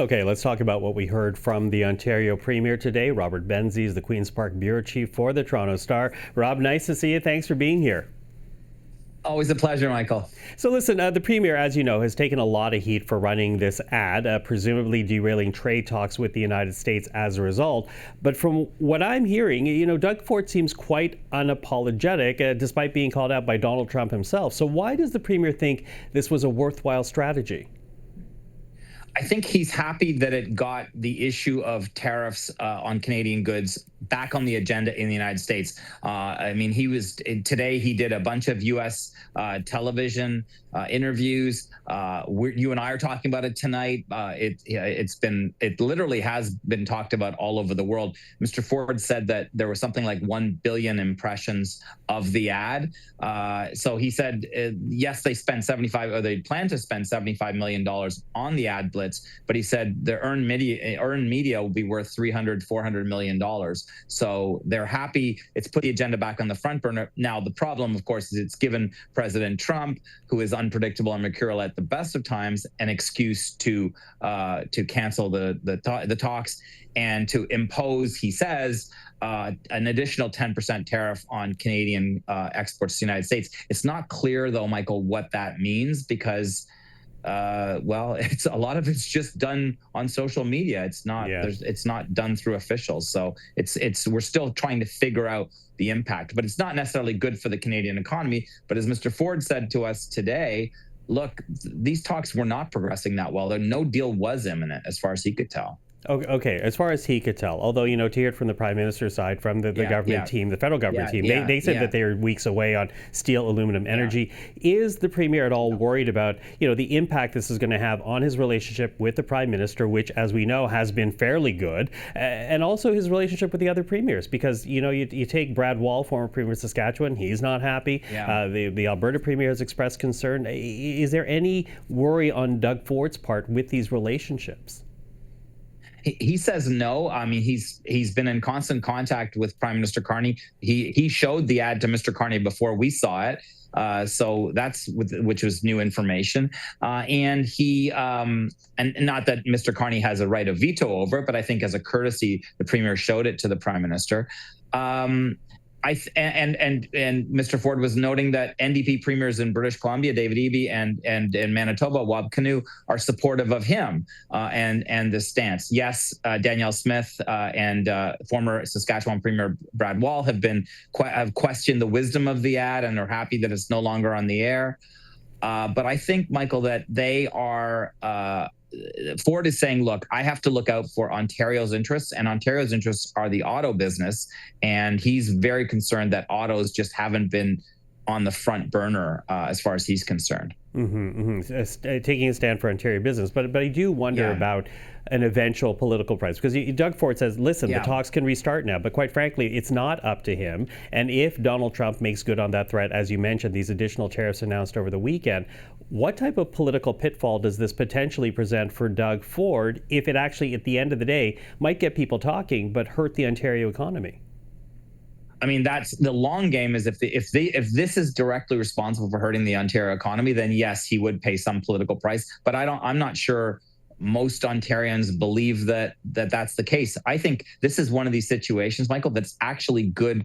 Okay, let's talk about what we heard from the Ontario Premier today. Robert Benzie is the Queen's Park Bureau Chief for the Toronto Star. Rob, nice to see you. Thanks for being here. Always a pleasure, Michael. So listen, the Premier, as you know, has taken a lot of heat for running this ad, presumably derailing trade talks with the United States as a result. But from what I'm hearing, Doug Ford seems quite unapologetic, despite being called out by Donald Trump himself. So why does the Premier think this was a worthwhile strategy? I think he's happy that it got the issue of tariffs on Canadian goods back on the agenda in the United States. Today he did a bunch of U.S. television interviews. You and I are talking about it tonight. It literally has been talked about all over the world. Mr. Ford said that there was something like 1 billion impressions of the ad. So he said, yes, they plan to spend $75 million on the ad blitz, but he said the earned media will be worth $400 million. So they're happy. It's put the agenda back on the front burner. Now, the problem, of course, is it's given President Trump, who is unpredictable and mercurial at the best of times, an excuse to cancel the talks and to impose, he says, an additional 10% tariff on Canadian exports to the United States. It's not clear, though, Michael, what that means because it's a lot of it's just done on social media. It's not it's not done through officials. So we're still trying to figure out the impact, but it's not necessarily good for the Canadian economy. But as Mr. Ford said to us today, look, these talks were not progressing that well. No deal was imminent as far as he could tell. Okay, as far as he could tell, although, to hear it from the Prime Minister's side, from the government team, the federal government team, they said that they're weeks away on steel, aluminum, energy. Is the Premier at all worried about, the impact this is going to have on his relationship with the Prime Minister, which, as we know, has been fairly good, and also his relationship with the other premiers? Because, you take Brad Wall, former Premier of Saskatchewan, he's not happy. The Alberta Premier has expressed concern. Is there any worry on Doug Ford's part with these relationships? He says no. I mean, he's been in constant contact with Prime Minister Carney. He showed the ad to Mr. Carney before we saw it. So which was new information. And not that Mr. Carney has a right of veto over it, but I think as a courtesy, the Premier showed it to the Prime Minister. And Mr. Ford was noting that NDP premiers in British Columbia, David Eby, and in Manitoba, Wab Kinew, are supportive of him and this stance. Yes, Danielle Smith and former Saskatchewan Premier Brad Wall have questioned the wisdom of the ad and are happy that it's no longer on the air. But I think, Michael, that they are. Ford is saying, look, I have to look out for Ontario's interests, and Ontario's interests are the auto business. And he's very concerned that autos just haven't been on the front burner as far as he's concerned. Taking a stand for Ontario business. But I do wonder about an eventual political price, because Doug Ford says, listen, the talks can restart now. But quite frankly, it's not up to him. And if Donald Trump makes good on that threat, as you mentioned, these additional tariffs announced over the weekend, what type of political pitfall does this potentially present for Doug Ford if it actually, at the end of the day, might get people talking but hurt the Ontario economy? I mean, that's the long game. Is if this is directly responsible for hurting the Ontario economy, then yes, he would pay some political price. But I'm not sure most Ontarians believe that that's the case. I think this is one of these situations, Michael, that's actually good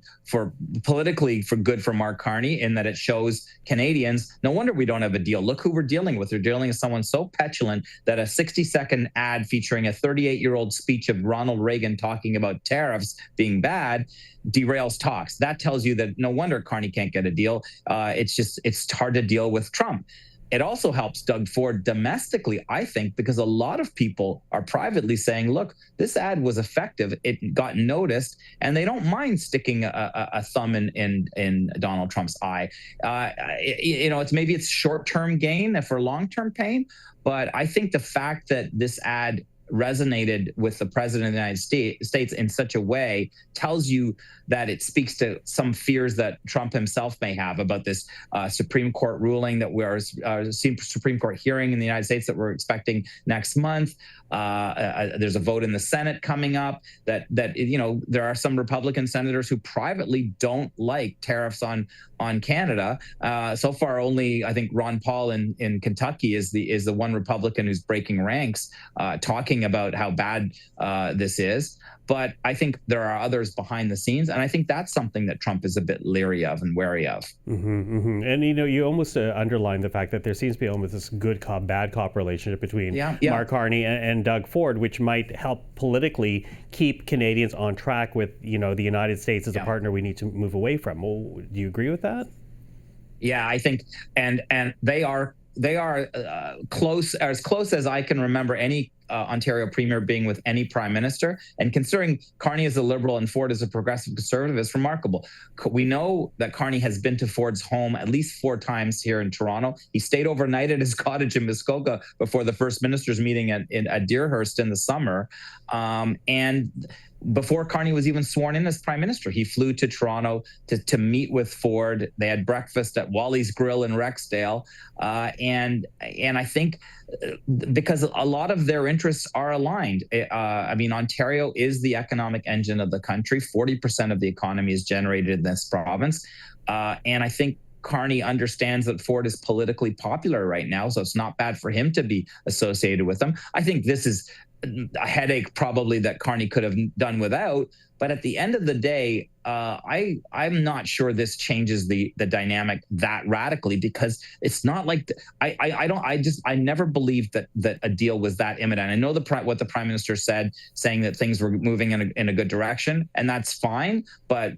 politically for Mark Carney, in that it shows Canadians, no wonder we don't have a deal. Look who we're dealing with. We're dealing with someone so petulant that a 60-second ad featuring a 38-year-old speech of Ronald Reagan talking about tariffs being bad derails talks. That tells you that no wonder Carney can't get a deal. It's hard to deal with Trump. It also helps Doug Ford domestically, I think, because a lot of people are privately saying, look, this ad was effective. It got noticed, and they don't mind sticking a thumb in Donald Trump's eye. It's short-term gain for long-term pain. But I think the fact that this ad resonated with the president of the United States in such a way tells you that it speaks to some fears that Trump himself may have about this Supreme Court ruling that we are Supreme Court hearing in the United States that we're expecting next month. There's a vote in the Senate coming up that there are some Republican senators who privately don't like tariffs on on Canada. So far, only I think Ron Paul in Kentucky is the one Republican who's breaking ranks, talking about how bad this is. But I think there are others behind the scenes, and I think that's something that Trump is a bit leery of and wary of. And you almost underline the fact that there seems to be almost this good cop, bad cop relationship between Mark Carney and Doug Ford, which might help politically keep Canadians on track with the United States as a partner we need to move away from. Well, do you agree with that? Yeah, I think, and they are close, as close as I can remember any Ontario premier being with any prime minister. And considering Carney is a liberal and Ford is a progressive conservative, is remarkable. We know that Carney has been to Ford's home at least 4 times here in Toronto. He stayed overnight at his cottage in Muskoka before the first ministers meeting at Deerhurst in the summer. And before Carney was even sworn in as prime minister, he flew to Toronto to meet with Ford. They had breakfast at Wally's Grill in Rexdale. And I think because a lot of their interests are aligned. I mean, Ontario is the economic engine of the country. 40% of the economy is generated in this province. And I think Carney understands that Ford is politically popular right now, so it's not bad for him to be associated with them. I think this is a headache probably that Carney could have done without. But at the end of the day, I'm not sure this changes the dynamic that radically, because it's not like I never believed that a deal was that imminent. I know what the prime minister said, saying that things were moving in a good direction, and that's fine. But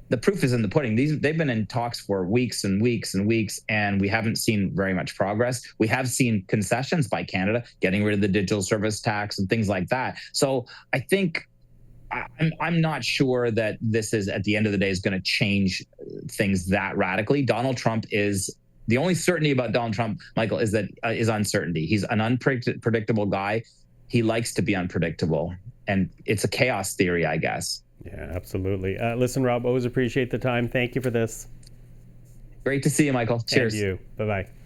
the proof is in the pudding. They've been in talks for weeks and weeks and weeks, and we haven't seen very much progress. We have seen concessions by Canada, getting rid of the digital service tax and things like that. So I think I'm not sure that this is, at the end of the day, is going to change things that radically. Donald Trump is the only certainty about Donald Trump, Michael, is uncertainty. He's an unpredictable guy. He likes to be unpredictable, and it's a chaos theory, I guess. Yeah, absolutely. Listen, Rob, always appreciate the time. Thank you for this. Great to see you, Michael. Cheers. Thank you. Bye-bye.